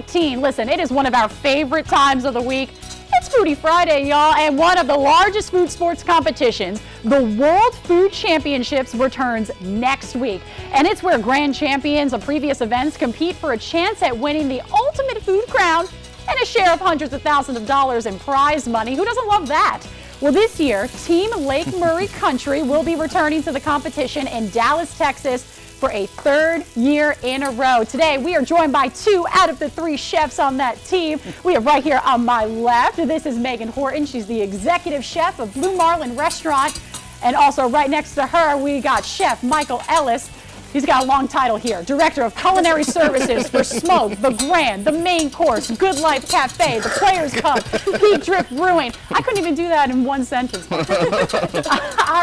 Listen, it is one of our favorite times of the week. It's Foodie Friday, y'all, and one of the largest food sports competitions, the World Food Championships, returns next week. And it's where grand champions of previous events compete for a chance at winning the ultimate food crown and a share of hundreds of thousands of dollars in prize money. Who doesn't love that? Well, this year, Team Lake Murray Country will be returning to the competition in Dallas, Texas, for a third year in a row. Today, we are joined by 2 out of the 3 chefs on that team. We have right here on my left, this is Megan Horton. She's the executive chef of Blue Marlin Restaurant. And also right next to her, we got Chef Michael Ellis. He's got a long title here. Director of Culinary Services for Smoke, The Grand, The Main Course, Good Life Cafe, The Players Cup, Peak Drift Brewing. I couldn't even do that in one sentence. All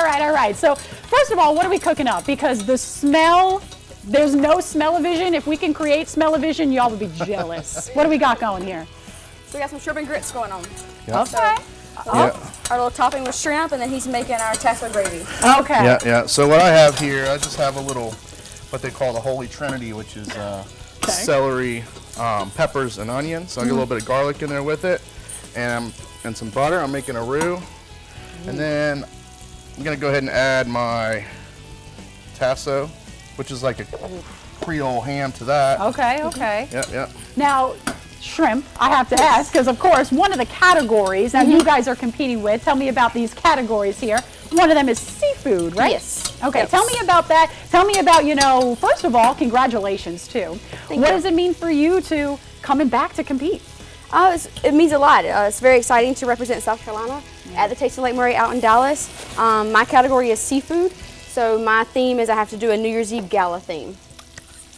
right. So first of all, what are we cooking up? Because the smell, there's no smell-o-vision. If we can create smell-o-vision, y'all would be jealous. What do we got going here? So we got some shrimp and grits going on. Yep. Okay. Our little topping with shrimp, and then he's making our tasso gravy. Okay. Yeah. So what I have here, I just have a little, what they call the Holy Trinity, which is celery, peppers, and onions. So I get a little bit of garlic in there with it, and some butter. I'm making a roux, and then I'm gonna go ahead and add my tasso, which is like a Creole ham to that. Okay. Yeah. Now, shrimp, I have to ask, because of course, one of the categories that you guys are competing with, tell me about these categories here. One of them is seafood, right? Yes. Okay, Yes. Tell me about that. Tell me about, first of all, congratulations too. Thank What you. does it mean for you to coming back to compete? It means a lot. It's very exciting to represent South Carolina at the Taste of Lake Murray out in Dallas. My category is seafood, so my theme is I have to do a New Year's Eve gala theme.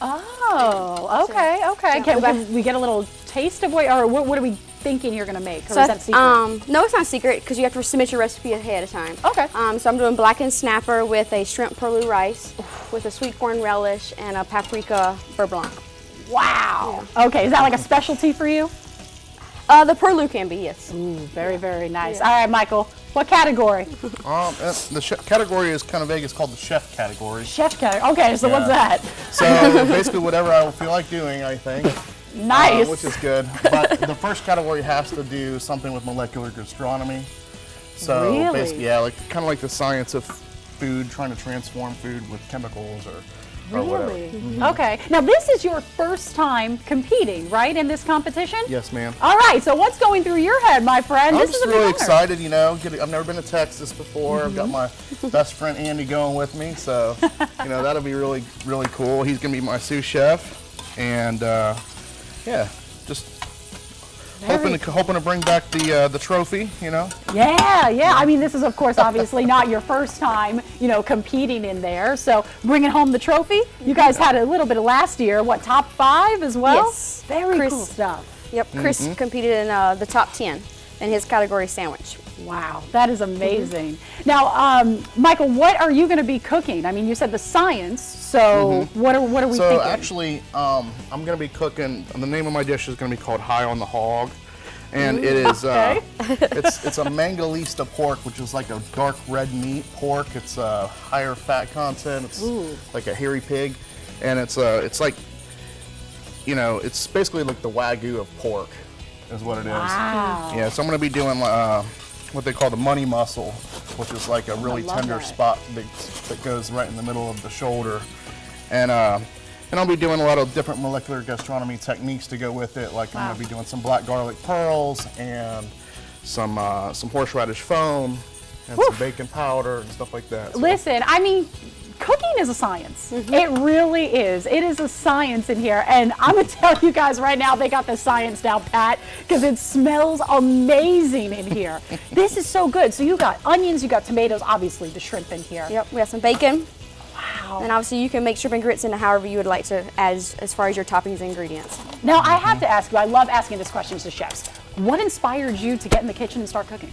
Oh, okay. Can we get a little taste of what are we thinking you're going to make? Or So is that secret? no, it's not secret because you have to submit your recipe ahead of time. Okay. So I'm doing blackened snapper with a shrimp purloo rice, with a sweet corn relish and a paprika beurre blanc. Wow. Yeah. Okay, is that like a specialty for you? The purloo can be, yes. Ooh, very nice. Yeah. All right, Michael, what category? The category is kind of vague. It's called the chef category. Chef category. Okay, so what's that? So basically whatever I feel like doing, I think. Nice. Which is good. But the first category has to do something with molecular gastronomy. So really? Basically, kind of like the science of food, trying to transform food with chemicals or whatever. Really? Okay. Now this is your first time competing, right, in this competition? Yes, ma'am. All right. So what's going through your head, my friend? I'm This just is a big really honor. excited. I've never been to Texas before. I've got my best friend Andy going with me, so that'll be really cool. He's gonna be my sous chef, and just hoping to bring back the trophy. Yeah. I mean, this is of course obviously not your first time, competing in there. So bringing home the trophy. You guys had a little bit of last year. What, top 5 as well? Yes. Very cool stuff. Yep. Chris competed in the top 10 in his category sandwich. Wow, that is amazing. Now, Michael, what are you going to be cooking? I mean, you said the science, so what are we thinking? So actually, I'm going to be cooking, the name of my dish is going to be called High on the Hog. And it is, it's a mangalista pork, which is like a dark red meat pork. It's a higher fat content. It's like a hairy pig. And it's like, it's basically like the Wagyu of pork is what it is. Wow. Yeah, so I'm going to be doing what they call the money muscle, which is like a really tender spot that goes right in the middle of the shoulder. And I'll be doing a lot of different molecular gastronomy techniques to go with it. Like I'm going to be doing some black garlic pearls and some horseradish foam and some bacon powder and stuff like that. So. Listen, I mean, cooking is a science. It really is. It is a science in here. And I'm going to tell you guys right now, they got the science down pat because it smells amazing in here. This is so good. So you got onions, you got tomatoes, obviously the shrimp in here. Yep. We have some bacon. Wow. And obviously you can make shrimp and grits into however you would like to as far as your toppings and ingredients. Now I have to ask you, I love asking this question to chefs. What inspired you to get in the kitchen and start cooking?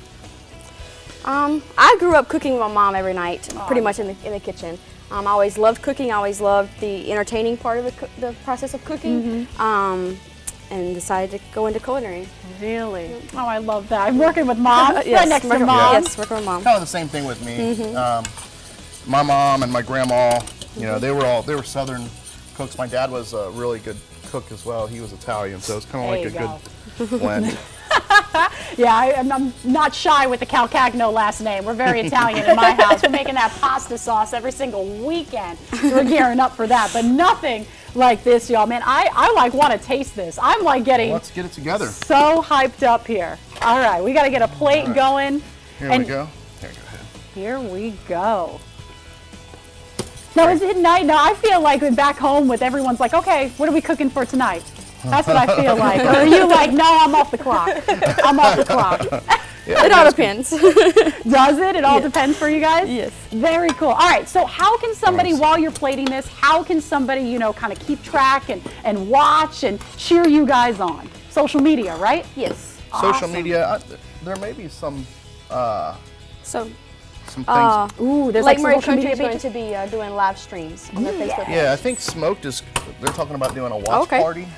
I grew up cooking with my mom every night, pretty much in the kitchen. I always loved cooking. I always loved the entertaining part of the process of cooking, and decided to go into culinary. Really? Oh, I love that. I'm working with mom, Yes, right next to working- mom. Yes, working with mom. Kind of the same thing with me. My mom and my grandma, they were Southern cooks. My dad was a really good cook as well. He was Italian, so it's kind of like There a you good blend. Yeah, I'm not shy with the Calcagno last name. We're very Italian in my house. We're making that pasta sauce every single weekend. We're gearing up for that, but nothing like this, y'all. Man, I like want to taste this. I'm like getting Let's get it together. so hyped up here. All right, we got to get a plate going. Here And we go. Here, go ahead. Here we go. Now, is it night? Now, I feel like back home with everyone's like, okay, what are we cooking for tonight? That's what I feel like. Or are you like, no, I'm off the clock. I'm off the clock. It all depends. Does it? It all Yes. depends for you guys? Yes. Very cool. All right, so how can somebody, Nice. while you're plating this, how can somebody, you know, kind of keep track and watch and cheer you guys on? Social media, right? Yes. Social Awesome. media, there may be some So, things. Ooh, there's Lake like Murray social Country media is going pages? to be doing live streams on their Facebook page. Yeah, I think Smoked is, they're talking about doing a watch Okay. party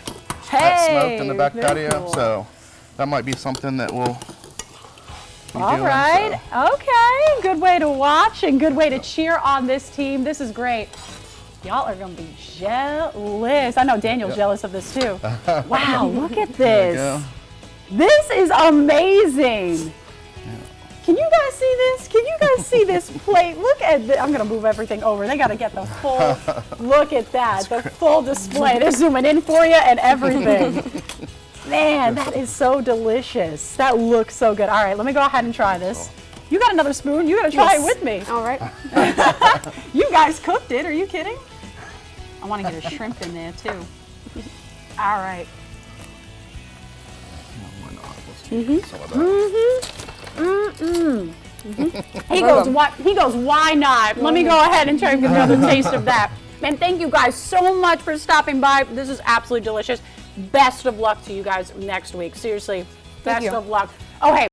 Hey, at Smoked in the back very patio. cool. So that might be something that we'll be All doing, right. so. Okay. Good way to watch and good way to cheer on this team. This is great. Y'all are going to be jealous. I know Daniel's jealous of this too. Wow, look at There we this. go. This is amazing. Can you guys see this? Can you guys see this plate? Look at this. I'm going to move everything over. They got to get the full, look at that, the full display. They're zooming in for you and everything. Man, that is so delicious. That looks so good. All right, let me go ahead and try this. You got another spoon. You got to try it with me. All right. You guys cooked it. Are you kidding? I want to get a shrimp in there too. All right. Why not? Let's do some of that. He goes, why not? Let me go ahead and try to get another taste of that. And thank you guys so much for stopping by. This is absolutely delicious. Best of luck to you guys next week. Seriously, best you. of luck. Oh, hey.